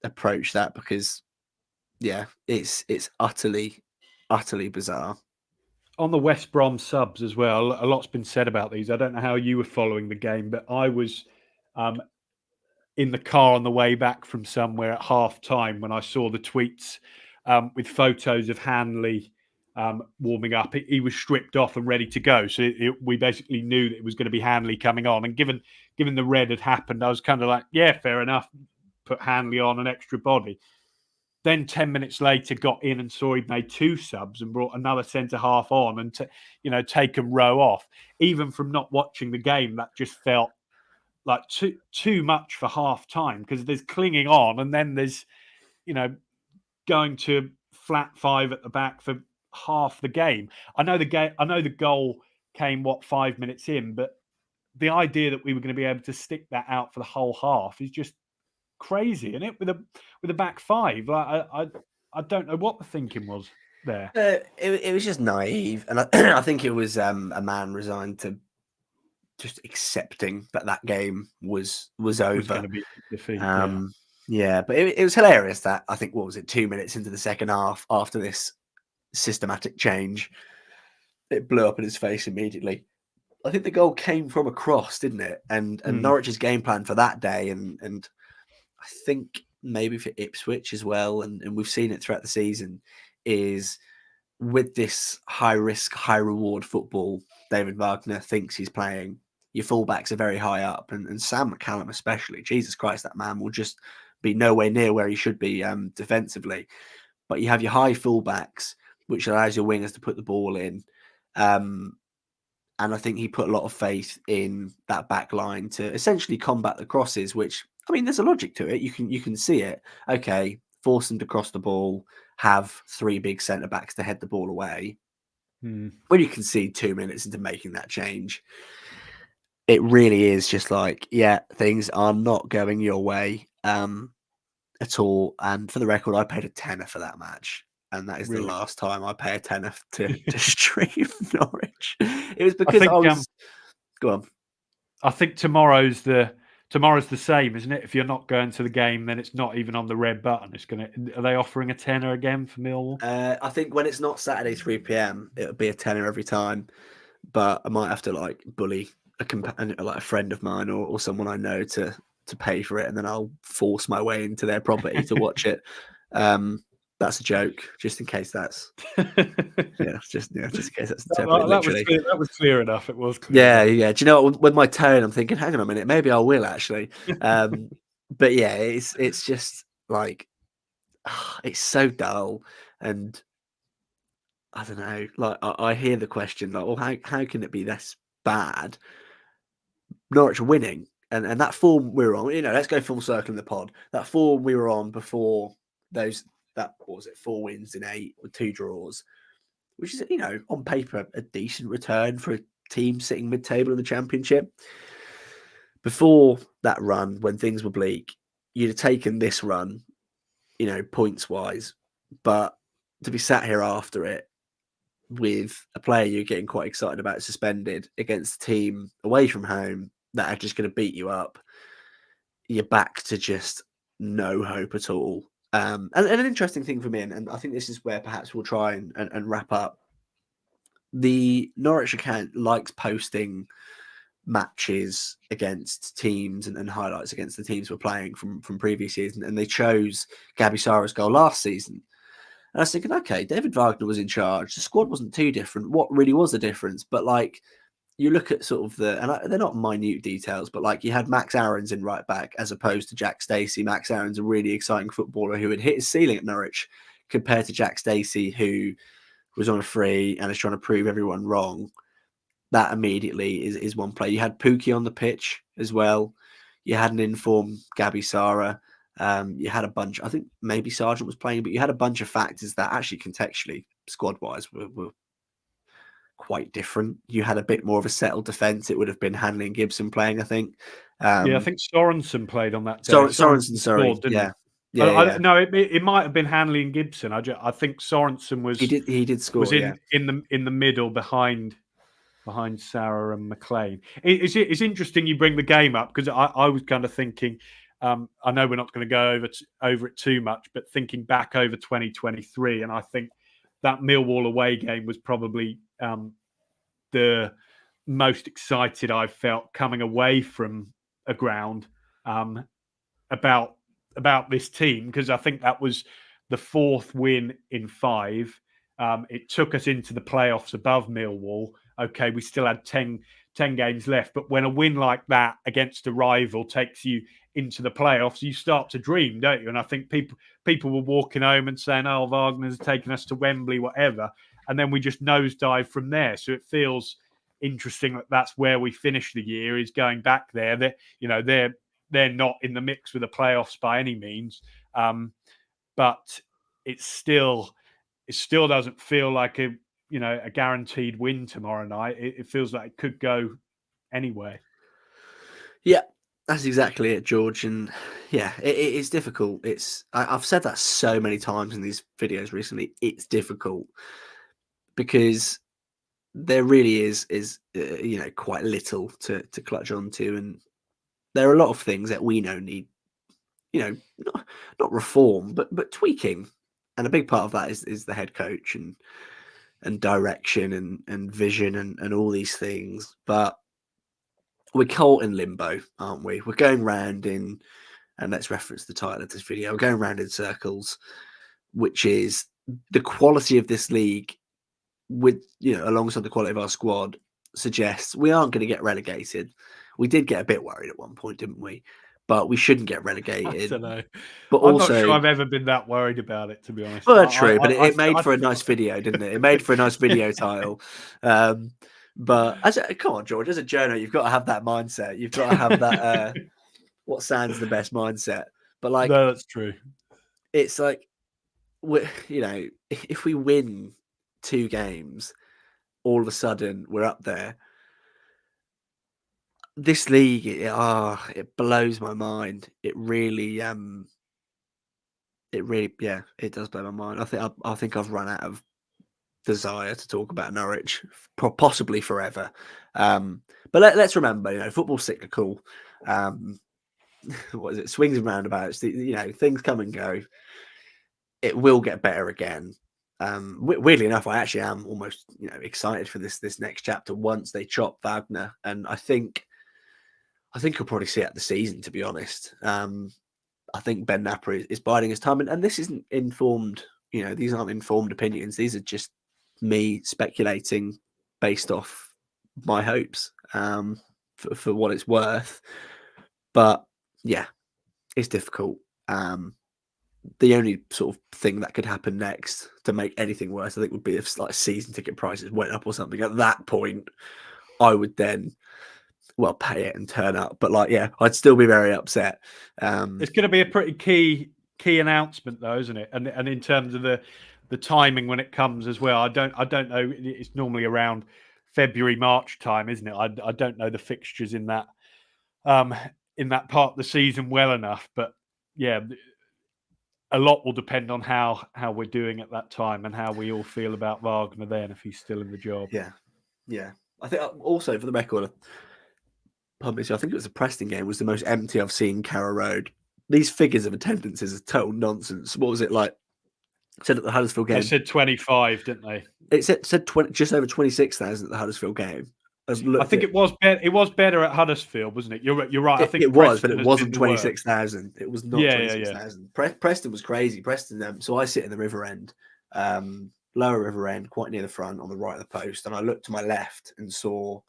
approach that, because, yeah, it's utterly, utterly bizarre. On the West Brom subs as well, a lot's been said about these. I don't know how you were following the game, but I was in the car on the way back from somewhere at half time when I saw the tweets with photos of Hanley warming up. He was stripped off and ready to go. So we basically knew that it was going to be Hanley coming on. And given the red had happened, I was kind of like, yeah, fair enough. Put Hanley on an extra body. then 10 minutes later got in and saw he'd made 2 subs and brought another centre-half on and, taken Rowe off. Even from not watching the game, that just felt like too much for half time, because there's clinging on and then there's, going to flat 5 at the back for half the game. I know the goal came 5 minutes in, but the idea that we were going to be able to stick that out for the whole half is just crazy, isn't it? With a back 5, like I don't know what the thinking was there. It was just naive, and I think it was a man resigned to just accepting that game was over. Was going to be defeat. Yeah, but it was hilarious that, I think, what was it, 2 minutes into the second half, after this systematic change, it blew up in his face immediately. I think the goal came from a cross, didn't it? And Norwich's game plan for that day, and I think maybe for Ipswich as well, and we've seen it throughout the season, is with this high risk, high reward football David Wagner thinks he's playing, your fullbacks are very high up, and Sam McCallum especially. Jesus Christ, that man will just be nowhere near where he should be defensively. But you have your high fullbacks, which allows your wingers to put the ball in. And I think he put a lot of faith in that back line to essentially combat the crosses, which, I mean, there's a logic to it. You can see it. Okay, force them to cross the ball, have 3 big centre-backs to head the ball away. When you concede 2 minutes into making that change, it really is just like, yeah, things are not going your way at all. And for the record, I paid a tenner for that match. And that is the last time I pay a tenner to stream Norwich. It was because I was... Go on. I think tomorrow's the same, isn't it? If you're not going to the game, then it's not even on the red button. Are they offering a tenner again for Millwall? I think when it's not Saturday 3 p.m, it'll be a tenner every time. But I might have to bully a friend of mine or someone I know to pay for it, and then I'll force my way into their property to watch it. That's a joke, just in case that's just in case that's that was clear enough. It was clear. Yeah. Do you know what, with my tone, I'm thinking, hang on a minute, maybe I will actually. But yeah, it's just like, it's so dull, and I don't know. Like, I hear the question, like, well, how can it be this bad? Norwich are winning, and that form we were on. Let's go full circle in the pod. That form we were on before those. What was it? 4 wins in 8 with 2 draws, which is, on paper, a decent return for a team sitting mid-table in the Championship. Before that run, when things were bleak, you'd have taken this run, points-wise. But to be sat here after it with a player you're getting quite excited about suspended against a team away from home that are just going to beat you up, you're back to just no hope at all. And an interesting thing for me, and I think this is where perhaps we'll try and wrap up. The Norwich account likes posting matches against teams and highlights against the teams we're playing from previous years, and they chose Gabi Sara's goal last season. And I was thinking, okay, David Wagner was in charge. The squad wasn't too different. What really was the difference? But you look at sort of and they're not minute details, but you had Max Aarons in right back as opposed to Jack Stacey. Max Aarons, a really exciting footballer who had hit his ceiling at Norwich, compared to Jack Stacey, who was on a free and is trying to prove everyone wrong. That immediately is one play. You had Pookie on the pitch as well. You had an informed Gabi Sara. You had a bunch, I think maybe Sargent was playing, but you had a bunch of factors that actually contextually, squad-wise, were quite different. You had a bit more of a settled defence. It would have been Hanley and Gibson playing, I think. I think Sorensen played on that day. Sorensen, sorry. Scored, yeah. No, it might have been Hanley and Gibson. I think Sorensen was... He did score, was in the middle behind Sarah and McLean. It's interesting you bring the game up, because I was kind of thinking, I know we're not going to go over it too much, but thinking back over 2023, and I think that Millwall away game was probably the most excited I've felt coming away from a ground about this team, because I think that was the 4th win in 5. It took us into the playoffs above Millwall. Okay, we still had 10 10 games left. But when a win like that against a rival takes you into the playoffs, you start to dream, don't you? And I think people were walking home and saying, "Oh, Wagner's taken us to Wembley, whatever," and then we just nosedive from there. So it feels interesting that that's where we finish the year, is going back there. That, you know, they're not in the mix with the playoffs by any means, but it still doesn't feel like a guaranteed win tomorrow night. It feels like it could go anywhere. Yeah, that's exactly it, George. And yeah, it's difficult. I've said that so many times in these videos recently. It's difficult because there really is quite little to clutch onto, and there are a lot of things that we know need, not reform, but tweaking. And a big part of that is the head coach and direction and vision and all these things. But we're caught in limbo, aren't we? We're going round and let's reference the title of this video, we're going round in circles, which is the quality of this league with, alongside the quality of our squad, suggests we aren't going to get relegated. We did get a bit worried at one point, didn't we? But we shouldn't get relegated. I don't know. But I'm also, not sure I've ever been that worried about it, to be honest. Well, true, but it made for a nice video, didn't it? It made for a nice video title. But come on, George, as a journo, you've got to have that mindset. You've got to have that what sounds the best mindset. But like, no, that's true. It's like, if we win 2 games, all of a sudden we're up there. This league, it blows my mind. It really, it does blow my mind. I think I've run out of desire to talk about Norwich, possibly forever. But let's remember, football's cyclical. What is it? Swings and roundabouts. Things come and go. It will get better again. Weirdly enough, I actually am almost excited for this next chapter once they chop Wagner, and I think you'll probably see it at the season. To be honest, I think Ben Napper is biding his time, and this isn't informed. These aren't informed opinions. These are just me speculating based off my hopes, for what it's worth. But yeah, it's difficult. The only sort of thing that could happen next to make anything worse, I think, would be if like season ticket prices went up or something. At that point, I would then, pay it and turn up. But I'd still be very upset. It's going to be a pretty key announcement, though, isn't it? And in terms of the timing when it comes as well, I don't know. It's normally around February, March time, isn't it? I don't know the fixtures in that part of the season well enough, but yeah, a lot will depend on how we're doing at that time and how we all feel about Wagner then, if he's still in the job. Yeah. I think also, for the record, I think it was the Preston game was the most empty I've seen Carrow Road. These figures of attendance is total nonsense. What was it like? Said at the Huddersfield game, they said 25, didn't they? It said 20, just over 26,000 at the Huddersfield game. I think it was better at Huddersfield, wasn't it? You're right. I think it was, but it wasn't 26,000. It was not 26,000. Preston was crazy. Preston. So I sit in the River End, lower River End, quite near the front, on the right of the post, and I looked to my left and saw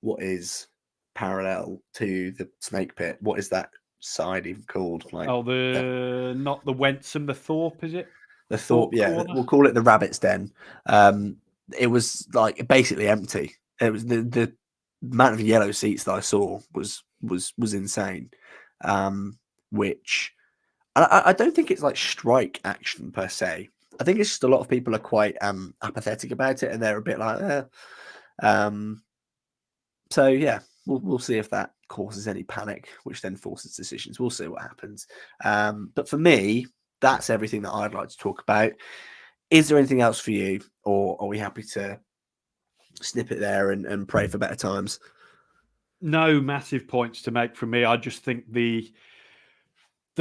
what is parallel to the Snake Pit. What is that side even called? Not the Wentham, the Thorpe, is it? The Thorpe, yeah. We'll call it the Rabbit's Den. It was like basically empty. It was the amount of yellow seats that I saw was insane. Which I don't think it's like strike action per se. I think it's just a lot of people are quite apathetic about it, and they're a bit like, So yeah, we'll see if that causes any panic, which then forces decisions. We'll see what happens. But for me, that's everything that I'd like to talk about. Is there anything else for you, or are we happy to snip it there and pray for better times? No massive points to make from me. I just think the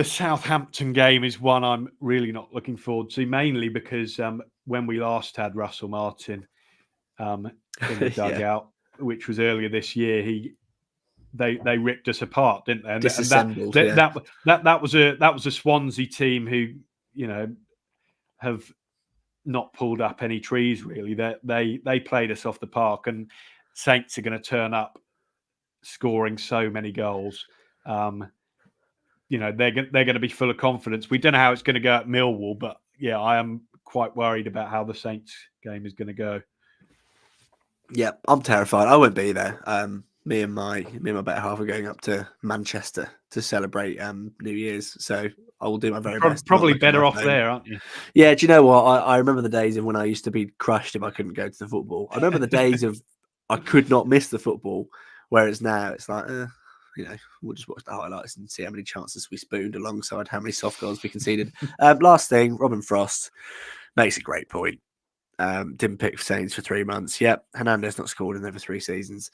Southampton game is one I'm really not looking forward to, mainly because when we last had Russell Martin in the dugout, which was earlier this year, they ripped us apart, didn't they? And Disassembled. That was a Swansea team who have not pulled up any trees really. They played us off the park, and Saints are going to turn up scoring so many goals. You know, they're going to be full of confidence. We don't know how it's going to go at Millwall, but yeah, I am quite worried about how the Saints game is going to go. Yeah, I'm terrified. I won't be there. Me and my better half are going up to Manchester to celebrate New Year's, so I will do my very best. Probably better off there, aren't you? Yeah, do you know what? I remember the days of when I used to be crushed if I couldn't go to the football. I remember the days of I could not miss the football, whereas now it's like, you know, we'll just watch the highlights and see how many chances we spooned alongside how many soft goals we conceded. Last thing, Robin Frost makes a great point. Didn't pick Saints for 3 months. Yep. Hernandez not scored in over 3 seasons.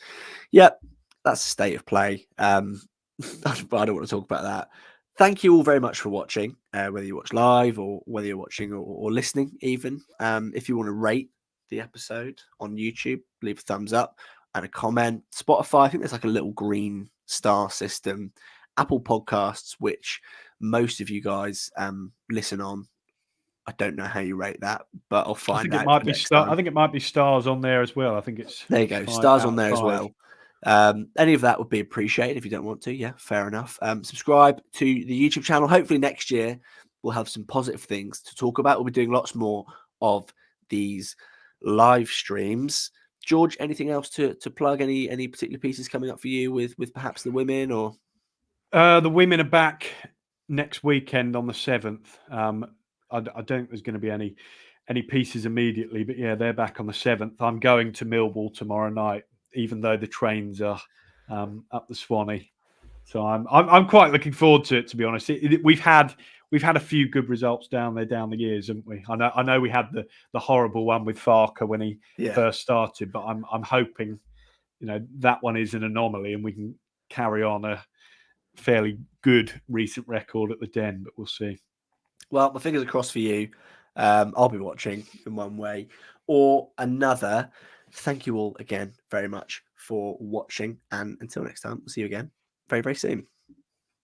Yep. That's the state of play. I don't want to talk about that. Thank you all very much for watching, whether you watch live or whether you're watching or listening even. If you want to rate the episode on YouTube, leave a thumbs up and a comment. Spotify, I think there's like a little green star system. Apple Podcasts, which most of you guys listen on. I don't know how you rate that, but I'll find out. I think it might be stars on there as well. I think it's there you go, stars on there as well. Any of that would be appreciated. If you don't want to, yeah, fair enough. Subscribe to the YouTube channel. Hopefully next year we'll have some positive things to talk about. We'll be doing lots more of these live streams. George, anything else to plug? Any particular pieces coming up for you with perhaps the women or? The women are back next weekend on the 7th. I don't think there's going to be any pieces immediately, but yeah, they're back on the 7th. I'm going to Millwall tomorrow night, even though the trains are up the Swanee. So I'm quite looking forward to it, to be honest. We've had a few good results down there down the years, haven't we? I know we had the horrible one with Farker when he first started, but I'm hoping, you know, that one is an anomaly and we can carry on a fairly good recent record at the Den, but we'll see. Well, my fingers are crossed for you. I'll be watching in one way or another. Thank you all again very much for watching. And until next time, we'll see you again very, very soon.